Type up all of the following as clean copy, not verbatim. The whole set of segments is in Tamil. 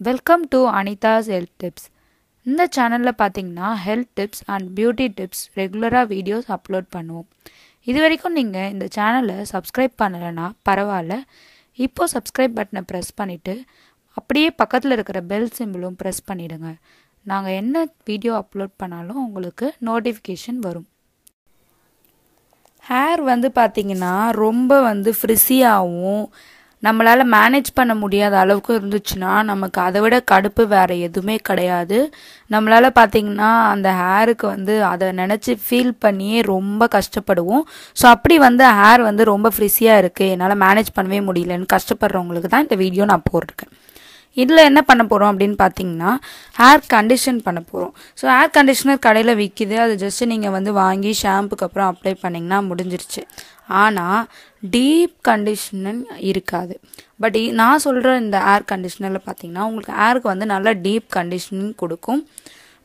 Welcome to Anitha's health tips. இந்த சேனலில் பார்த்தீங்கன்னா health tips and beauty tips ரெகுலராக வீடியோஸ் அப்லோட் பண்ணுவோம். இது வரைக்கும் நீங்கள் இந்த சேனலை சப்ஸ்கிரைப் பண்ணலைன்னா பரவாயில்ல, இப்போது சப்ஸ்கிரைப் பட்டனை ப்ரெஸ் பண்ணிவிட்டு அப்படியே பக்கத்தில் இருக்கிற பெல் சிம்பிளும் ப்ரெஸ் பண்ணிவிடுங்க. நாங்கள் என்ன வீடியோ அப்லோட் பண்ணாலும் உங்களுக்கு நோட்டிஃபிகேஷன் வரும். ஹேர் பார்த்திங்கன்னா ரொம்ப ஃப்ரிஸியாகவும் நம்மளால் மேனேஜ் பண்ண முடியாத அளவுக்கு இருந்துச்சுன்னா நமக்கு அதை விட கடுப்பு வேறு எதுவுமே கிடையாது. நம்மளால் பார்த்திங்கன்னா அந்த ஹேருக்கு அதை நினச்சி ஃபீல் பண்ணியே ரொம்ப கஷ்டப்படுவோம். ஸோ அப்படி ஹேர் ரொம்ப ஃப்ரிஸியாக இருக்குது, என்னால் மேனேஜ் பண்ணவே முடியலன்னு கஷ்டப்படுறவங்களுக்கு தான் இந்த வீடியோ நான் போட்டிருக்கேன். இதில் என்ன பண்ண போகிறோம் அப்படின்னு பார்த்தீங்கன்னா ஹேர் கண்டிஷன் பண்ண போகிறோம். ஸோ ஹேர் கண்டிஷனர் கடையில் விற்கிது, அது ஜஸ்ட்டு நீங்கள் வாங்கி ஷாம்புக்கு அப்புறம் அப்ளை பண்ணிங்கன்னா முடிஞ்சிருச்சு. ஆனால் டீப் கண்டிஷனிங் இருக்காது. பட் நான் சொல்கிற இந்த ஹேர் கண்டிஷனரில் பார்த்தீங்கன்னா உங்களுக்கு ஹேருக்கு நல்லா டீப் கண்டிஷனிங் கொடுக்கும்.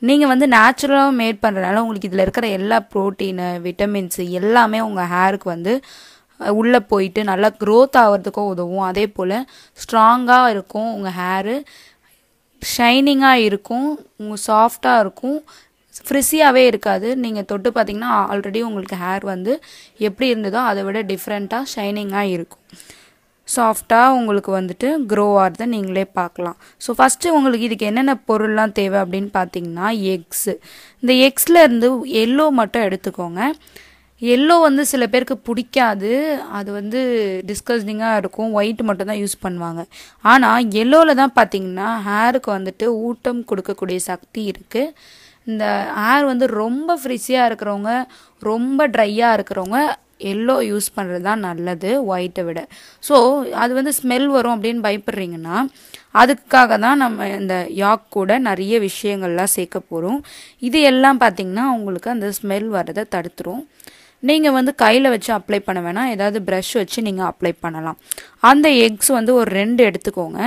நீங்கள் நேச்சுரலாக மேட் பண்ணுறதுனால உங்களுக்கு இதில் இருக்கிற எல்லா ப்ரோட்டீனு விட்டமின்ஸு எல்லாமே உங்கள் ஹேருக்கு உள்ளே போயிட்டு நல்லா க்ரோத் ஆகிறதுக்கும் உதவும். அதே போல் ஸ்ட்ராங்காக இருக்கும், உங்கள் ஹேரு ஷைனிங்காக இருக்கும், உங்கள் சாஃப்டாக இருக்கும், ஃப்ரிஸியாகவே இருக்காது. நீங்கள் தொட்டு பார்த்தீங்கன்னா ஆல்ரெடி உங்களுக்கு ஹேர் எப்படி இருந்ததோ அதை விட டிஃப்ரெண்ட்டாக ஷைனிங்காக இருக்கும். சாஃப்டாக உங்களுக்கு க்ரோ ஆகிறத நீங்களே பார்க்கலாம். ஸோ ஃபஸ்ட்டு உங்களுக்கு இதுக்கு என்னென்ன பொருள்லாம் தேவை அப்படின்னு பார்த்தீங்கன்னா எக்ஸு. இந்த எக்ஸ்லேருந்து எல்லோ மட்டும் எடுத்துக்கோங்க. எல்லோ சில பேருக்கு பிடிக்காது, அது டிஸ்கஸ்டிங்காக இருக்கும், ஒயிட் மட்டும் தான் யூஸ் பண்ணுவாங்க. ஆனால் எல்லோவில் தான் பார்த்திங்கன்னா ஹேருக்கு ஊட்டம் கொடுக்கக்கூடிய சக்தி இருக்குது. இந்த ஹேர் ரொம்ப ஃப்ரிஸியாக இருக்கிறவங்க, ரொம்ப ட்ரையாக இருக்கிறவங்க எல்லோ யூஸ் பண்ணுறது தான் நல்லது ஒயிட்டை விட. ஸோ அது ஸ்மெல் வரும் அப்படின்னு பயப்படுறீங்கன்னா அதுக்காக தான் நம்ம இந்த யாக் கூட நிறைய விஷயங்கள்லாம் சேர்க்க போகிறோம். இது எல்லாம் பார்த்திங்கன்னா உங்களுக்கு அந்த ஸ்மெல் வரதை தடுத்துரும். நீங்கள் கையில் வச்சு அப்ளை பண்ண வேணாம், ஏதாவது ப்ரஷ் வச்சு நீங்கள் அப்ளை பண்ணலாம். அந்த எக்ஸ் ஒரு 2 எடுத்துக்கோங்க.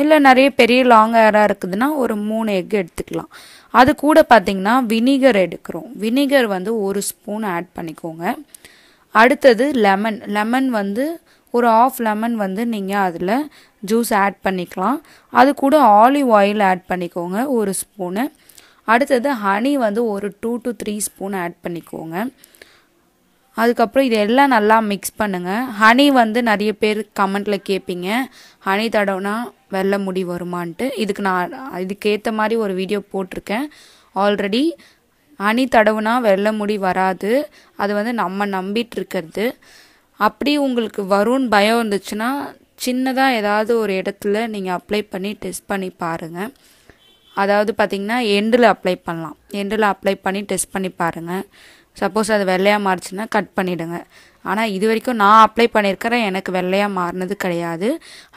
இல்லை நிறைய பெரிய லாங் ஹேராக இருக்குதுன்னா ஒரு 3 எக் எடுத்துக்கலாம். அது கூட பார்த்திங்கன்னா வினிகர் எடுக்கிறோம். வினிகர் 1 ஸ்பூன் ஆட் பண்ணிக்கோங்க. அடுத்தது லெமன் ஒரு ½ லெமன் நீங்கள் அதில் ஜூஸ் ஆட் பண்ணிக்கலாம். அது கூட ஆலிவ் ஆயில் ஆட் பண்ணிக்கோங்க 1 ஸ்பூனு. அடுத்தது ஹனி ஒரு 2 to 3 ஸ்பூன் ஆட் பண்ணிக்கோங்க. அதுக்கப்புறம் இதெல்லாம் நல்லா மிக்ஸ் பண்ணுங்கள். ஹனி நிறைய பேர் கமெண்ட்டில் கேட்பீங்க, ஹனி தடவுனா வெள்ளை முடி வருமான்ட்டு. நான் இதுக்கேற்ற மாதிரி ஒரு வீடியோ போட்டிருக்கேன் ஆல்ரெடி. ஹனி தடவுனா வெள்ளை முடி வராது, அது நம்ம நம்பிட்டு இருக்கிறது. அப்படி உங்களுக்கு வரும்னு பயம் இருந்துச்சுன்னா சின்னதாக ஏதாவது ஒரு இடத்துல நீங்கள் அப்ளை பண்ணி டெஸ்ட் பண்ணி பாருங்கள். அதாவது பார்த்திங்கன்னா எண்டில் அப்ளை பண்ணலாம். எண்டில் அப்ளை பண்ணி டெஸ்ட் பண்ணி பாருங்கள். சப்போஸ் அது வெள்ளையாக மாறிச்சுன்னா கட் பண்ணிவிடுங்க. ஆனால் இது வரைக்கும் நான் அப்ளை பண்ணியிருக்கிறேன், எனக்கு வெள்ளையாக மாறினது கிடையாது.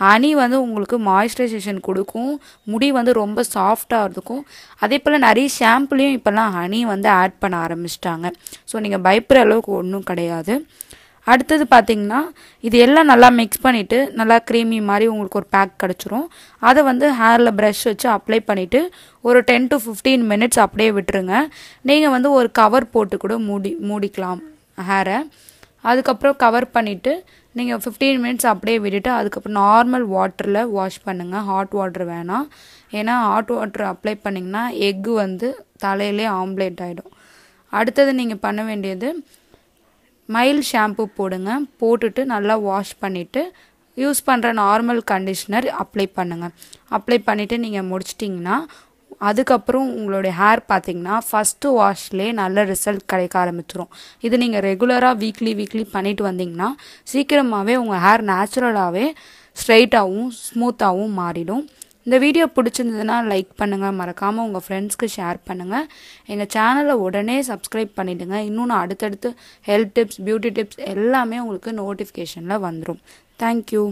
ஹனி உங்களுக்கு மாய்ஸ்சரைசேஷன் கொடுக்கும், முடி ரொம்ப சாஃப்டாக இருக்கும். அதே போல் நிறைய ஷாம்புலேயும் இப்போல்லாம் ஹனி ஆட் பண்ண ஆரம்பிச்சிட்டாங்க. ஸோ நீங்கள் பயப்படுற அளவுக்கு ஒன்றும் கிடையாது. அடுத்தது பார்த்திங்கன்னா இது எல்லாம் நல்லா மிக்ஸ் பண்ணிவிட்டு நல்லா க்ரீமி மாதிரி உங்களுக்கு ஒரு பேக் கிடச்சிரும். அதை ஹேரில் ப்ரஷ் வச்சு அப்ளை பண்ணிவிட்டு ஒரு 10 to 15 மினிட்ஸ் அப்படியே விட்டுருங்க. நீங்கள் ஒரு கவர் போட்டு கூட மூடிக்கலாம் ஹேரை. அதுக்கப்புறம் கவர் பண்ணிவிட்டு நீங்கள் 15 மினிட்ஸ் அப்படியே விட்டுட்டு அதுக்கப்புறம் நார்மல் வாட்டரில் வாஷ் பண்ணுங்கள். ஹாட் வாட்டர் வேணாம், ஏன்னா ஹாட் வாட்டர் அப்ளை பண்ணிங்கன்னா எக்கு தலையிலே ஆம்லேட் ஆகிடும். அடுத்தது நீங்கள் பண்ண வேண்டியது மைல்ட் ஷாம்பு போடுங்க. போட்டுட்டு நல்லா வாஷ் பண்ணிவிட்டு யூஸ் பண்ணுற நார்மல் கண்டிஷ்னர் அப்ளை பண்ணுங்கள். அப்ளை பண்ணிவிட்டு நீங்கள் முடிச்சிட்டிங்கன்னா அதுக்கப்புறம் உங்களுடைய ஹேர் பார்த்திங்கன்னா ஃபஸ்ட்டு வாஷ்லேயே நல்ல ரிசல்ட் கிடைக்க ஆரம்பிச்சிடும். இது நீங்கள் ரெகுலராக வீக்லி பண்ணிட்டு வந்தீங்கன்னா சீக்கிரமாகவே உங்கள் ஹேர் நேச்சுரலாகவே ஸ்ட்ரைட்டாகவும் ஸ்மூத்தாகவும் மாறிடும். இந்த வீடியோ பிடிச்சிருந்ததுன்னா லைக் பண்ணுங்கள், மறக்காமல் உங்கள் ஃப்ரெண்ட்ஸ்க்கு ஷேர் பண்ணுங்கள். எங்கள் சேனலை உடனே சப்ஸ்கிரைப் பண்ணிவிடுங்க. இன்னும் அடுத்தடுத்து ஹெல்த் டிப்ஸ், பியூட்டி டிப்ஸ் எல்லாமே உங்களுக்கு நோட்டிஃபிகேஷனில் வந்துடும். தேங்க்யூ.